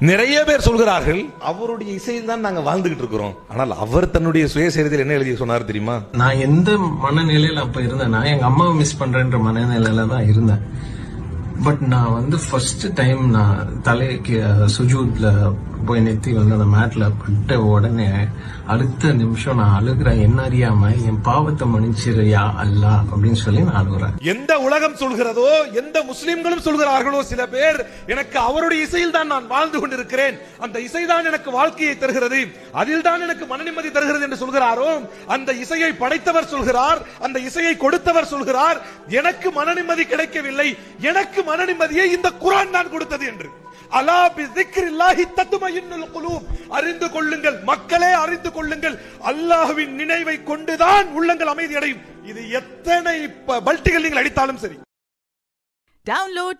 நிறைய பேர் சொல்கிறார்கள் அவருடைய இசையில் தான் நாங்க வாழ்ந்துகிட்டு இருக்கிறோம். ஆனால் அவர் தன்னுடைய சுயசரிதையில் என்ன எழுதி சொன்னார் தெரியுமா? நான் எந்த மனநிலையில அப்ப இருந்தேன்னா எங்க அம்மாவை மிஸ் பண்றேன்ற மனநிலையில தான் இருந்தேன். பட் நான் ஃபர்ஸ்ட் டைம் நான் தலைக்கு சுஜூத்ல போய் நெத்தி அந்த மேட்ல பட்ட உடனே அடுத்த நிமிஷம் நான் அழுகிறேன். என்ன அறியாம என் பாவத்தை மன்னிச்சிருயா அல்லா அப்படின்னு சொல்லி நான் அழுகுறேன். எந்த உலகம் சொல்கிறதோ, எந்த முஸ்லிம்களும் சொல்கிறார்களோ, சில பேர் எனக்கு அவருடைய இசையில் தான் நான் வாழ்ந்து கொண்டிருக்கிறேன், அந்த இசைதான் எனக்கு வாழ்க்கையை தருகிறது, அதில் தான் எனக்கு மன நிம்மதி தருகிறது என்று சொல்கிறாரோ, அந்த இசையை படைத்தவர் சொல்கிறார், அந்த இசையை கொடுத்தவர் சொல்கிறார், எனக்கு மன நிம்மதி கிடைக்கவில்லை, எனக்கு மன நிம்மதியை இந்த குர்ஆன் தான் கொடுத்தது என்று. அலா பிஸ்ஸிக்ரில்லாஹி தத்மஇன்னுல் குலூப். அறிந்து கொள்ளுங்கள் மக்களே, அறிந்து கொள்ளுங்கள், அல்லாஹ்வின் நினைவை கொண்டுதான் உள்ளங்கள் அமைதி அடையும். இது எத்தனை பல்ட்டிகள் நீங்கள் அடித்தாலும் சரி. Download